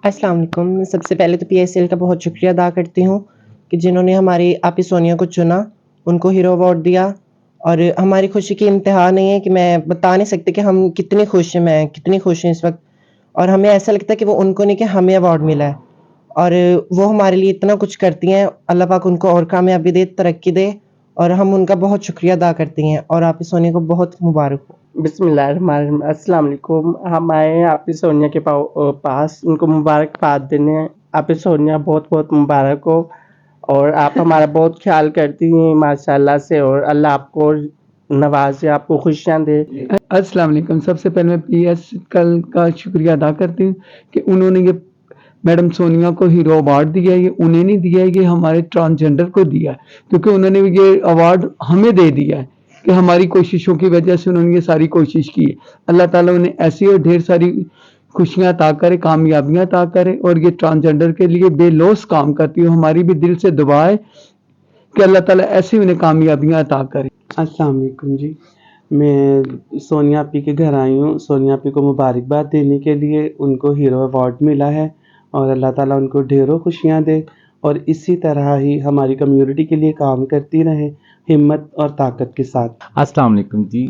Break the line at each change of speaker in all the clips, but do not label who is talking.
अस्सलाम वालेकुम। मैं सबसे पहले तो पीएसएल का बहुत शुक्रिया अदा करती हूँ कि जिन्होंने हमारी आपी सोनिया को चुना, उनको हीरो अवार्ड दिया और हमारी खुशी की इंतहा नहीं है कि मैं बता नहीं सकती कि हम कितनी खुश हैं, मैं कितनी खुश हूँ इस वक़्त और हमें ऐसा लगता है कि वो उनको नहीं कि हमें अवार्ड मिला है और वो हमारे लिए इतना कुछ करती हैं। अल्लाह पाक उनको और कामयाबी दे, तरक्की दे और हम उनका बहुत शुक्रिया अदा करती हैं और आपी सोनिया को बहुत मुबारक हो।
बिस्मिल्लाहिर्रहमानिर्रहीम। अस्सलाम वालेकुम। हम आए हैं आपकी सोनिया के पास उनको मुबारकबाद देने। आपकी सोनिया बहुत बहुत मुबारक हो और आप हमारा बहुत ख्याल करती हैं माशाल्लाह से, और अल्लाह आपको नवाजे, आपको खुशियाँ दे।
अस्सलाम वालेकुम। सबसे पहले मैं पीएस कल का शुक्रिया अदा करती हूँ कि उन्होंने ये मैडम सोनिया को हीरो अवार्ड दिया है। ये उन्हें नहीं दिया है, ये हमारे ट्रांसजेंडर को दिया है, क्योंकि उन्होंने ये अवार्ड हमें दे दिया है कि हमारी कोशिशों की वजह से उन्होंने ये सारी कोशिश की है। अल्लाह ताला उन्हें ऐसी और ढेर सारी खुशियाँ अता करे, कामयाबियाँ अता करे और ये ट्रांसजेंडर के लिए बेलौस काम करती है। हमारी भी दिल से दुआ है कि अल्लाह ताला ऐसी उन्हें कामयाबियाँ अता करे।
अस्सलाम वालेकुम जी। मैं सोनिया आपी के घर आई हूँ सोनिया आपी को मुबारकबाद देने के लिए। उनको हीरो अवार्ड मिला है और अल्लाह ताला उनको ढेरों खुशियाँ दे और इसी तरह ही हमारी कम्युनिटी के लिए काम करती रहें हिम्मत और ताकत के साथ।
अस्सलाम वालेकुम जी।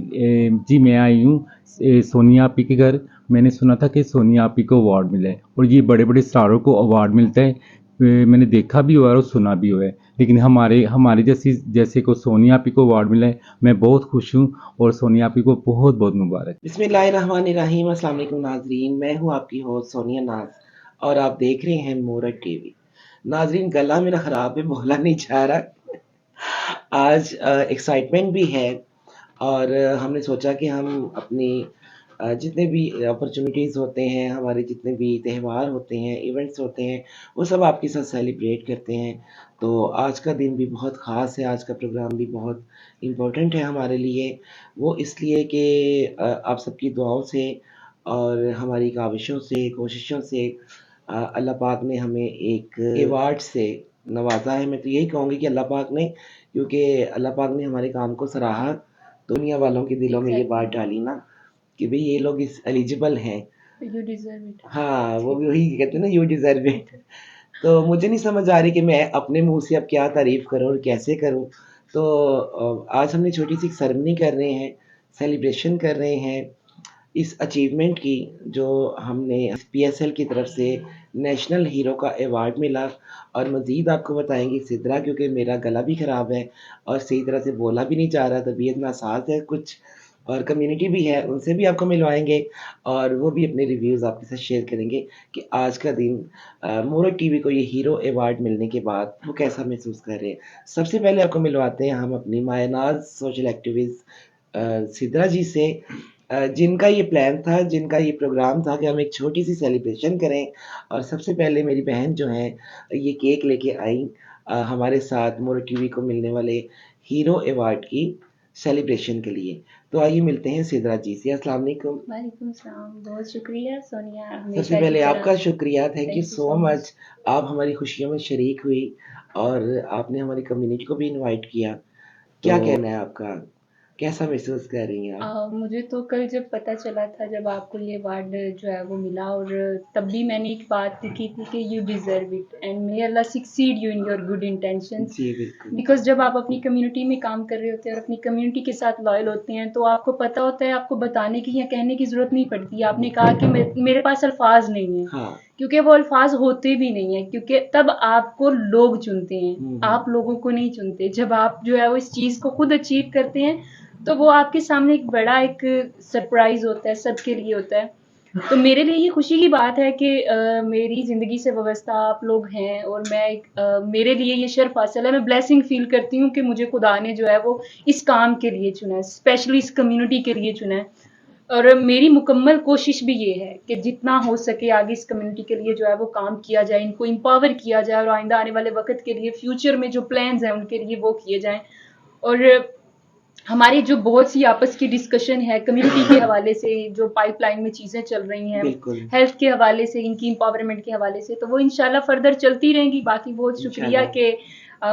जी मैं आई हूँ सोनिया आपी के घर। मैंने सुना था कि सोनिया आपी को अवार्ड मिला है और ये बड़े बड़े स्टारों को अवार्ड मिलता है। मैंने देखा भी हुआ है और सुना भी हुआ है, लेकिन हमारे हमारे जैसे को सोनिया आपी को अवार्ड मिला है। मैं बहुत खुश हूँ और सोनिया आपी को बहुत बहुत मुबारक।
बिस्मिल्लाहिर्रहमानिर्रहीम। अस्सलाम वालेकुम नाज़रीन, मैं हूँ आपकी होस्ट सोनिया नाज़ और आप देख रहे हैं मोरड टीवी। नाज़रीन, गला मेरा ख़राब है, बोला नहीं जा रहा। आज एक्साइटमेंट भी है और हमने सोचा कि हम अपनी जितने भी अपॉर्चुनिटीज़ होते हैं, हमारे जितने भी त्यौहार होते हैं, इवेंट्स होते हैं, वो सब आपके साथ सेलिब्रेट करते हैं। तो आज का दिन भी बहुत ख़ास है, आज का प्रोग्राम भी बहुत इम्पोर्टेंट है हमारे लिए। वो इसलिए कि आप सबकी दुआओं से और हमारी काविशों से, कोशिशों से अल्लाह पाक ने हमें एक अवार्ड से नवाज़ा है। मैं तो यही कहूँगी कि अल्लाह पाक ने, क्योंकि अल्लाह पाक ने हमारे काम को सराहा, तो दुनिया वालों के दिलों में ये बात डाली ना कि भाई ये लोग इस एलिजिबल हैं, यू डिज़र्व इट। हाँ, वो भी वही कहते हैं ना, यू डिज़र्व इट। तो मुझे नहीं समझ आ रही कि मैं अपने मुँह से अब क्या तारीफ़ करूँ और कैसे करूँ। तो आज हमने छोटी-सी सेरेमनी कर रहे हैं, सेलिब्रेशन कर रहे हैं इस अचीवमेंट की, जो हमने पीएसएल की तरफ से नेशनल हीरो का अवार्ड मिला। और मज़ीद आपको बताएँगे सिद्रा, क्योंकि मेरा गला भी ख़राब है और सही तरह से बोला भी नहीं जा रहा, तबीयत नासाज है कुछ, और कम्युनिटी भी है, उनसे भी आपको मिलवाएँगे और वो भी अपने रिव्यूज़ आपके साथ शेयर करेंगे कि आज का दिन मोरड टीवी को ये हीरो अवार्ड मिलने के बाद वो कैसा महसूस कर रहे हैं। सबसे पहले आपको मिलवाते हैं हम अपनी मायनाज़ सोशल एक्टिविस्ट सिद्रा जी से, जिनका ये प्लान था, जिनका ये प्रोग्राम था कि हम एक छोटी-सी सेलिब्रेशन करें। और सबसे पहले मेरी बहन जो हैं, ये केक लेके आईं हमारे साथ मोरड टीवी को मिलने वाले हीरो अवार्ड की सेलिब्रेशन के लिए। तो आइए मिलते हैं सिद्रा जी से। अस्सलाम वालेकुम।
वालेकुम सलाम। बहुत शुक्रिया सोनिया।
सबसे पहले आपका शुक्रिया, थैंक यू सो मच। आप हमारी खुशियों में शरीक हुई और आपने हमारी कम्युनिटी को भी इनवाइट किया। क्या कहना है आपका? कैसा महसूस कर रही हैं आप?
मुझे तो कल जब पता चला था, जब आपको ये अवार्ड जो है वो मिला, और तब भी मैंने एक बात लिखी थी कि you deserve it and may Allah succeed you in your good intentions.
जी बिल्कुल।
बिकॉज जब आप अपनी कम्युनिटी में काम कर रहे होते हैं और अपनी कम्युनिटी के साथ लॉयल होते हैं, तो आपको पता होता है, आपको बताने की या कहने की ज़रूरत नहीं पड़ती। आपने कहा कि मेरे पास अल्फाज नहीं है,
हाँ।
क्योंकि वो अल्फाज होते भी नहीं है, क्योंकि तब आपको लोग चुनते हैं, आप लोगों को नहीं चुनते। जब आप जो है वो इस चीज़ को खुद अचीव करते हैं, तो वो आपके सामने एक बड़ा एक सरप्राइज होता है, सबके लिए होता है। तो मेरे लिए ये खुशी की बात है कि मेरी ज़िंदगी से वाबस्ता आप लोग हैं और मेरे लिए ये शर्फ हासिल है। मैं ब्लेसिंग फील करती हूँ कि मुझे खुदा ने जो है वो इस काम के लिए चुना है, स्पेशली इस कम्युनिटी के लिए चुना है। और मेरी मुकम्मल कोशिश भी ये है कि जितना हो सके आगे इस कम्युनिटी के लिए जो है वो काम किया जाए, इनको एम्पावर किया जाए और आइंदा आने वाले वक्त के लिए, फ्यूचर में जो प्लान्स हैं उनके लिए वो किए जाएं। और हमारी जो बहुत सी आपस की डिस्कशन है कम्युनिटी के हवाले से, जो पाइपलाइन में चीज़ें चल रही हैं, हेल्थ के हवाले से, इनकी एम्पावरमेंट के हवाले से, तो वो इंशाल्लाह फर्दर चलती रहेंगी। बाकी बहुत शुक्रिया कि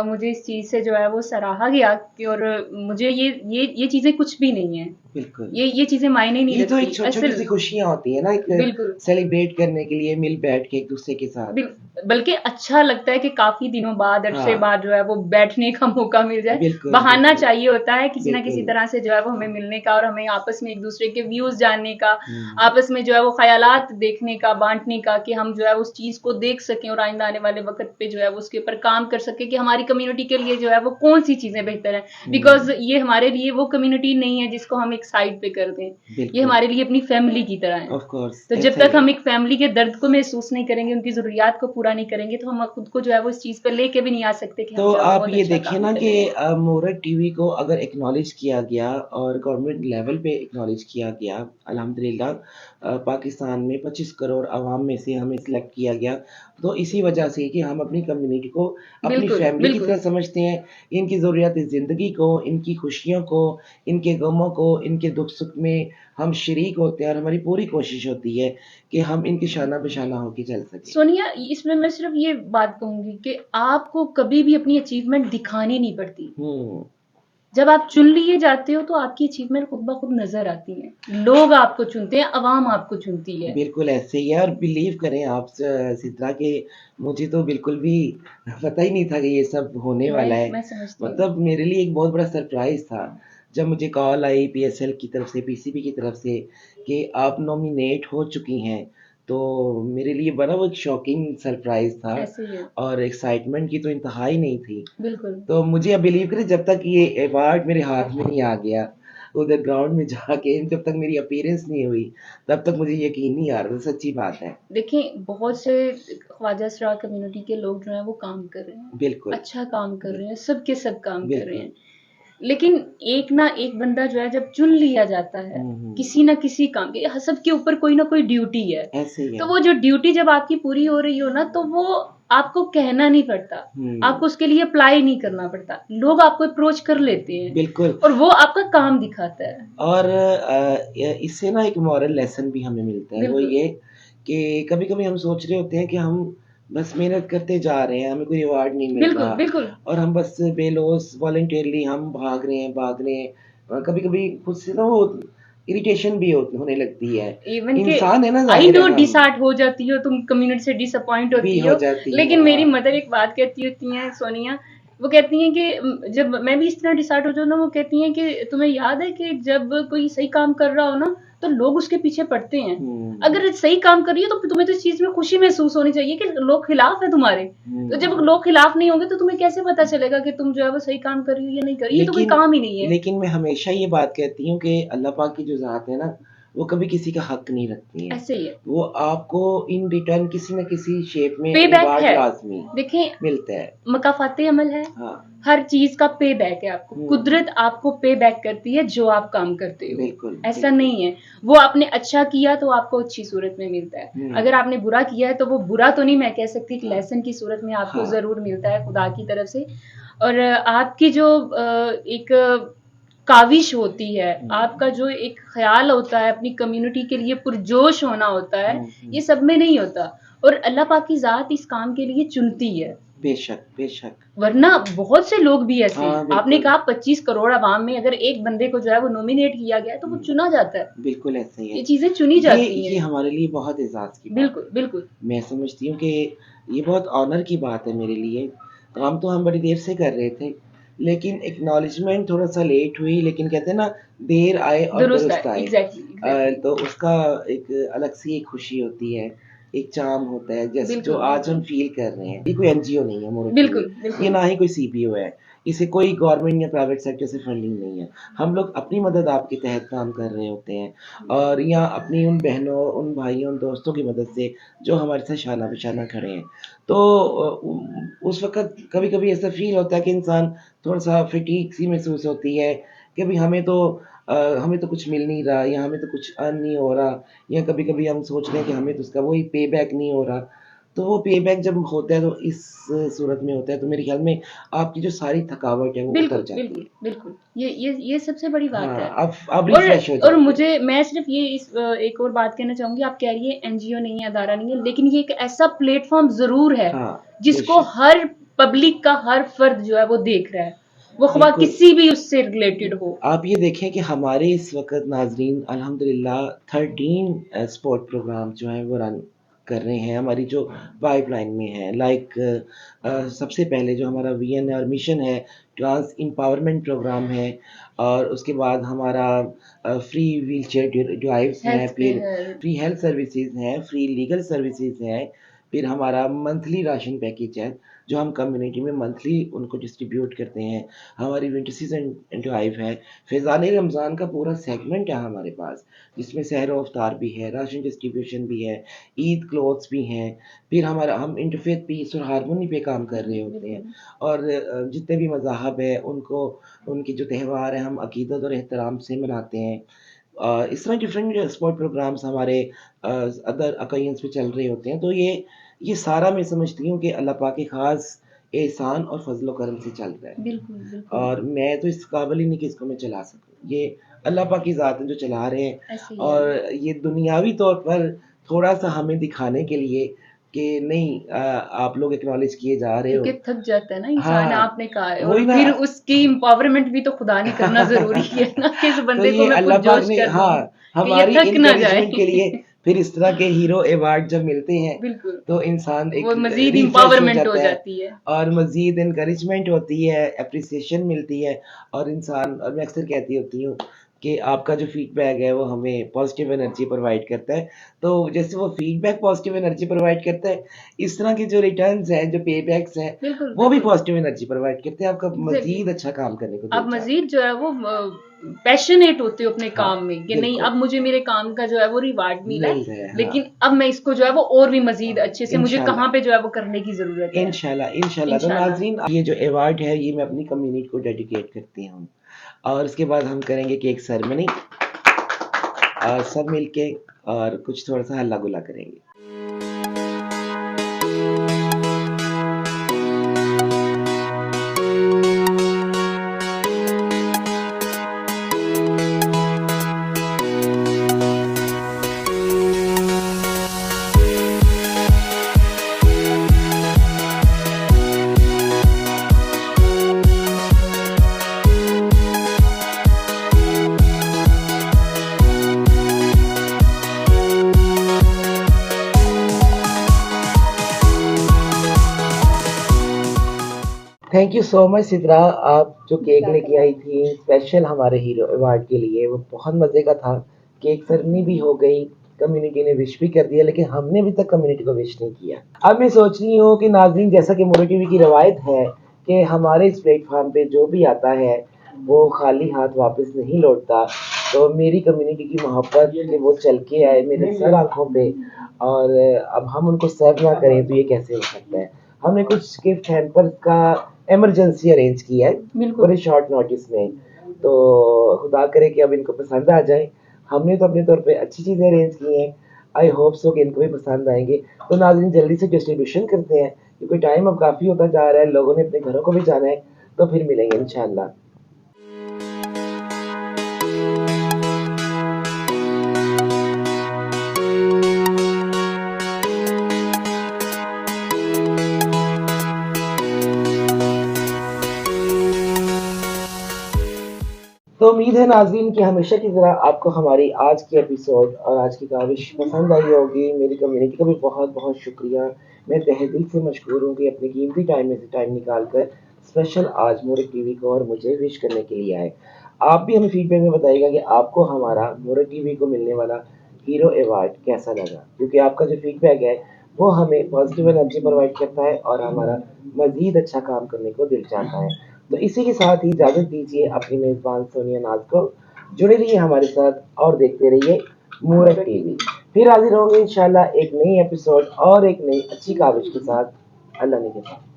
मुझे इस चीज़ से जो है वो सराहा गया, और मुझे ये चीज़ें कुछ भी नहीं है।
बिल्कुल।
ये चीजें मायने नहीं
ये तो एक
रखती
छोटी सी
असल।
खुशियां होती है ना, एक
बिल्कुल।
सेलिब्रेट करने के लिए मिल बैठ के एक दूसरे के साथ।
बल्कि अच्छा लगता है कि काफी दिनों बाद, अरसे
हाँ,
बाद जो है वो बैठने का मौका मिल जाए।
बिल्कुल
बहाना
बिल्कुल
चाहिए होता है किसी ना किसी
बिल्कुल।
तरह से जो है वो हमें मिलने का, और हमें आपस में एक दूसरे के व्यूज जानने का,
हम्म,
आपस में जो है वो ख्यालात देखने का, बांटने का, कि हम जो है उस चीज को देख सकें और आइंदा आने वाले वक्त पे जो है वो उसके ऊपर काम कर सके कि हमारी कम्युनिटी के लिए जो है वो कौन सी चीजें बेहतर है। बिकॉज ये हमारे लिए वो कम्युनिटी नहीं है जिसको हम एक साइड पे कर दें। ये
बिल्कुल।
हमारे लिए अपनी फैमिली की तरह है।
ऑफ कोर्स
तो जब
ऐसा ही
तक
है।
हम एक फैमिली के दर्द को महसूस नहीं करेंगे, उनकी जरूरियात को पूरा नहीं करेंगे, तो हम खुद को जो है वो इस चीज पे लेके भी नहीं आ सकते कि हम
तो
जो है वो
आप
बहुत
ये
अच्छा
देखिए
काम
ना
कर
कि
रहे हैं।
मोरट टीवी को अगर एक्नॉलेज किया गया और गवर्नमेंट लेवल पे एक्नॉलेज किया गया, अल्हम्दुलिल्लाह पाकिस्तान में 25 करोड़ आवाम में से हमें सिलेक्ट किया गया, तो इसी वजह से कि हम अपनी कम्युनिटी को अपनी
बिल्कुल
फैमिली की
बिल्कुल।
तरह समझते हैं। इनकी ज़रूरियात ज़िंदगी को, इनकी खुशियों को, इनके गमों को, इनके दुख सुख में हम शरीक होते हैं, और हमारी पूरी कोशिश होती है कि हम इनके शाना बेशाना होके चल सकें।
सोनिया, इसमें मैं सिर्फ ये बात कहूंगी कि आपको कभी भी अपनी अचीवमेंट दिखानी नहीं पड़ती। जब आप चुन लिए जाते हो तो आपकी अचीवमेंट खुद ब खुद नजर आती है। लोग आपको चुनते हैं, अवाम आपको चुनती है।
बिल्कुल ऐसे ही है, और बिलीव करें आप सिद्रा के, मुझे तो बिल्कुल भी पता ही नहीं था कि ये सब होने वाला है।
मैं समझती हूँ।
मतलब मेरे लिए एक बहुत बड़ा सरप्राइज था जब मुझे कॉल आई पीएसएल की तरफ से, पीसीबी की तरफ से, कि आप नॉमिनेट हो चुकी हैं। तो मेरे लिए बड़ा वो एक शॉकिंग सरप्राइज था,
ऐसे ही है।
और एक्साइटमेंट की तो इंतहा ही नहीं थी।
बिल्कुल।
तो मुझे अब बिलीव करें, जब तक ये अवार्ड मेरे हाथ में नहीं आ गया, उधर ग्राउंड में जाके जब तक मेरी अपीयरेंस नहीं हुई, तब तक मुझे यकीन नहीं आ रहा था। सच्ची बात है।
देखें, बहुत से ख्वाजा सरा कम्युनिटी के लोग जो हैं वो काम कर रहे हैं,
बिल्कुल
अच्छा काम कर रहे हैं, सब के सब काम कर रहे
बिल्कुल।
हैं। लेकिन एक ना एक बंदा जो है जब चुन लिया जाता है किसी ना किसी काम के, सबके ऊपर कोई ना कोई ड्यूटी है।
ऐसे ही है।
तो वो जो ड्यूटी जब आपकी पूरी हो रही हो ना, तो वो आपको कहना नहीं पड़ता, आपको उसके लिए अप्लाई नहीं करना पड़ता, लोग आपको अप्रोच कर लेते हैं
बिल्कुल।
और वो आपका काम दिखाता है।
और इससे ना एक मॉरल लेसन भी हमें मिलता है, वो
बिल्कुल
ये कि कभी कभी हम सोच रहे होते हैं कि हम बस मेहनत करते जा रहे हैं, हमें कोई रिवार्ड नहीं मिल
बिल्कुल
रहा,
बिल्कुल।
और हम बस बेलौस वॉलंटियरली हम भाग रहे हैं। कभी कभी खुद से ना वो इरिटेशन भी होने लगती है।
इवन के
इंसान है ना,
आई
जाहिर
नो
है हम
डिसहार्ट हो जाती हो तुम, कम्युनिटी से डिसअपॉइंट
भी
होती
हो
हो।
जाती
लेकिन
है।
मेरी
हाँ
मदर एक बात कहती होती हैं सोनिया, वो कहती हैं कि जब मैं भी इस तरह डिसहार्ट हो जाऊँ ना, वो कहती हैं कि तुम्हें याद है कि जब कोई सही काम कर रहा हो ना, तो लोग उसके पीछे पड़ते हैं। अगर सही काम कर रही हो तो तुम्हें तो इस चीज में खुशी महसूस होनी चाहिए कि लोग खिलाफ है तुम्हारे। तो जब लोग खिलाफ नहीं होंगे तो तुम्हें कैसे पता चलेगा कि तुम जो है वो सही काम कर रही हो या नहीं कर रही? ये तो कोई काम ही नहीं है।
लेकिन मैं हमेशा ये बात कहती हूँ कि अल्लाह पाक की जो ज़ात है ना, वो कभी किसी का हक नहीं रखती है।
ऐसे ही है।
वो आपको इन रिटर्न किसी न किसी शेप में
पे बैक
रिवार्ड
है।
लाजमी
देखें,
मिलता है।
मकाफाते अमल है।
हाँ
हर चीज का पे बैक है आपको। कुदरत आपको पे बैक करती है जो आप काम करते हो।
बिल्कुल
ऐसा
बिल्कुल।
नहीं है वो आपने अच्छा किया तो आपको अच्छी सूरत में मिलता है, अगर आपने बुरा किया है तो वो बुरा तो नहीं, मैं कह सकती कि लेसन की सूरत में आपको
हाँ
जरूर मिलता है खुदा की तरफ से। और आपकी जो एक काविश होती है, आपका जो एक ख्याल होता है अपनी कम्युनिटी के लिए पुरजोश होना होता है, ये सब में नहीं होता। और अल्लाह पाक की जात इस काम के लिए चुनती है।
बेशक बेशक।
वरना बहुत से लोग भी ऐसे हैं।
हाँ बिल्कुल।
आपने कहा 25 करोड़ आवाम में अगर एक बंदे को जो है वो नॉमिनेट किया गया है तो वो चुना जाता है।
बिल्कुल ऐसे ही है।
ये चीजें चुनी जाती
ये
हैं।
हमारे लिए बहुत एजाज की बात
बिल्कुल
है।
बिल्कुल।
मैं समझती हूँ कि ये बहुत ऑनर की बात है मेरे लिए। काम तो हम बड़ी देर से कर रहे थे, लेकिन एक्नॉलेजमेंट थोड़ा सा लेट हुई, लेकिन कहते हैं ना, देर आए और दुरुस्त आए।
एग्जैक्टली।
तो उसका एक अलग सी एक खुशी होती है, एक चार्म होता है, जैसे जो आज हम फील कर रहे हैं। ये कोई एनजीओ नहीं है मोरट
बिल्कुल
टीवी,
बिल्कुल।
ये ना ही कोई सीपीओ है, इसे कोई गवर्नमेंट या प्राइवेट सेक्टर से फंडिंग नहीं है। हम लोग अपनी मदद आपके तहत काम कर रहे होते हैं, और या अपनी उन बहनों, उन भाइयों, उन दोस्तों की मदद से जो हमारे साथ शाना बिशाना खड़े हैं। तो उस वक़्त कभी-कभी ऐसा फ़ील होता है कि इंसान थोड़ा-सा फटीग सी महसूस होती है कि भई हमें तो कुछ मिल नहीं रहा, या हमें तो कुछ अर्न नहीं हो रहा, या कभी-कभी हम सोच रहे हैं कि हमें तो उसका वही पे बैक नहीं हो रहा। तो वो पे बैक जब होता है तो इस सूरत में होता है, तो मेरे ख़्याल में आपकी जो सारी थकावट है वो उतर जाती है।
बिल्कुल बिल्कुल। ये सबसे बड़ी बात
हाँ,
है।
आप रिफ्रेश हो
और
जाते हैं।
मुझे, मैं सिर्फ ये एक और बात कहना चाहूंगी। आप कह रही है एनजीओ नहीं है, अदारा नहीं है, लेकिन ये एक ऐसा प्लेटफॉर्म जरूर है
हाँ,
जिसको
बेशक।
हर पब्लिक का हर फर्द जो है वो देख रहा है। वो ख्वाह
बिल्कुल।
किसी भी उससे रिलेटेड हो।
आप ये देखें कि हमारे इस वक्त नाजरीन अल्हम्दुलिल्लाह 13 स्पोर्ट प्रोग्राम जो हैं वो रन कर रहे हैं हमारी जो पाइपलाइन में है। लाइक सबसे पहले जो हमारा वीएन और मिशन है, ट्रांस एम्पावरमेंट प्रोग्राम है, और उसके बाद हमारा फ्री व्हील चेयर ड्राइव्स हैं,
हेल्थ
फिर
केयर,
फ्री हेल्थ सर्विसेज हैं, फ्री लीगल सर्विसेज हैं, फिर हमारा मंथली राशन पैकेज है जो हम कम्युनिटी में मंथली उनको डिस्ट्रीब्यूट करते हैं। हमारी विंटर सीजन ड्राइव है, फैज़ान रमज़ान का पूरा सेगमेंट है हमारे पास, जिसमें सहर अफ्तार भी है, राशन डिस्ट्रीब्यूशन भी है, ईद क्लोथ्स भी हैं। फिर हमारा हम इंटरफेथ पीस और हारमोनी पे काम कर रहे होते हैं, और जितने भी मज़ाहब है उनको उनके जो त्यौहार हैं हम अकीदत और एहतराम से मनाते हैं। इस तरह डिफरेंट स्पोर्ट प्रोग्राम्स हमारे अदर अकाइंस पे चल रहे होते हैं। तो ये सारा मैं समझती हूँ कि अल्लाह पाक के ख़ास एहसान और फजलो करम से चल रहा है,
बिल्कुल बिल्कुल
और मैं तो इस काबिल ही नहीं कि इसको मैं चला सकूँ। ये अल्लाह पाक की ज़ात है जो चला रहे हैं,
ऐसे ही है।
और ये दुनियावी तौर पर थोड़ा-सा हमें दिखाने के लिए कि नहीं आप लोग एक्नॉलेज किए जा रहे हो।
क्योंकि थक जाता है ना इंसान,
हाँ,
आपने कहा है, और
वही ना।
फिर उसकी एम्पावरमेंट भी तो खुदा ने करना ज़रूरी है ना कि इस
तो
बंदे को
ये
मैं
अल्लाह पाक
पुरजोश
ने
कर दूँ कि ये
हमारी
थक ना जाए।
एनकरेजमेंट के लिए फिर इस तरह के हीरो अवार्ड जब मिलते हैं
बिल्कुल,
तो इंसान एक
वो मज़ीद
रिफ्रेश हो
एम्पावरमेंट हो
जाता है,
जाती है।
और मज़ीद एनकरेजमेंट होती है, एप्रिसिएशन मिलती है, और इंसान, और मैं अक्सर कहती होती हूँ कि आपका जो फीडबैक है वो हमें पॉजिटिव एनर्जी प्रोवाइड करता है। तो जैसे वो फीडबैक पॉजिटिव एनर्जी प्रोवाइड करता है, इस तरह के जो रिटर्न्स हैं, जो पेबैक्स हैं,
बिल्कुल
वो भी
बिल्कुल
पॉजिटिव एनर्जी प्रोवाइड करते हैं, आपका
एग्जैक्टली।
मज़ीद अच्छा काम करने को
आप
दिल चाहता
मजीद जो है वो पैशनेट होते हो अपने
है। हाँ,
काम में कि नहीं,
बिल्कुल,
अब मुझे मेरे काम का जो है वो रिवार्ड मिला
मिल
है,
रहा है, हाँ।
लेकिन अब मैं इसको जो है वो और भी मजीद अच्छे से, मुझे
इंशाल्लाह,
कहाँ पे जो है वो करने की जरूरत है।
इंशाल्लाह, इंशाल्लाह। तो
इंशाल्लाह।
नाज़रीन, ये जो अवार्ड है ये मैं अपनी कम्युनिटी को डेडिकेट करती हूँ, और उसके बाद हम करेंगे केक सेरेमनी, और सब मिलके और कुछ थोड़ा-सा हल्ला-गुल्ला करेंगे। Thank you so much Sidra, आप जो केक लेके आई थी स्पेशल हमारे हीरो अवार्ड के लिए, वो बहुत मज़े का था। केक सेरेमनी भी हो गई, कम्युनिटी ने विश भी कर दिया, लेकिन हमने अभी तक कम्युनिटी को विश नहीं किया। अब मैं सोच रही हूँ कि नाज़रीन, जैसा कि मोरो टीवी की रवायत है कि हमारे इस प्लेटफॉर्म पे जो भी आता है वो खाली हाथ वापस नहीं लौटता, तो मेरी कम्युनिटी की मोहब्बत कि वो चल के आए मेरे सर आँखों पे, और अब हम उनको सर्व ना करें तो ये कैसे हो सकता है। हमने कुछ गिफ्ट हैम्पर्स का इमरजेंसी अरेंज किया है
बिल्कुल
बड़े शॉर्ट नोटिस में, तो खुदा करे कि अब इनको पसंद आ जाए। हमने तो अपने तौर पे अच्छी चीज़ें अरेंज की हैं, आई होप सो कि इनको भी पसंद आएंगे। तो नाज़रीन, जल्दी से डिस्ट्रीब्यूशन करते हैं क्योंकि टाइम अब काफ़ी होता जा रहा है, लोगों ने अपने घरों को भी जाना है, तो फिर मिलेंगे इंशाल्लाह। तो उम्मीद है नाज़रीन कि हमेशा की तरह आपको हमारी आज की एपिसोड और आज की काविश पसंद आई होगी। मेरी कम्युनिटी का भी बहुत बहुत शुक्रिया, मैं तहे दिल से मशकूर हूँ कि अपने कीमती टाइम में से टाइम निकाल कर स्पेशल आज मोरे टीवी को और मुझे विश करने के लिए आए। आप भी हमें फीडबैक में बताइएगा कि आपको हमारा मोरे टीवी को मिलने वाला हीरो अवार्ड कैसा लगा, क्योंकि आपका जो फीडबैक है वो हमें पॉजिटिव एनर्जी प्रोवाइड करता है और हमारा मज़ीद अच्छा काम करने को दिल चाहता है। तो इसी के साथ ही इजाज़त दीजिए अपनी मेज़बान सोनिया नाज को। जुड़े रहिए हमारे साथ और देखते रहिए मूरत टीवी। फिर हाजिर होंगे इंशाल्लाह एक नई एपिसोड और एक नई अच्छी काविश के साथ। अल्लाह ने के साथ।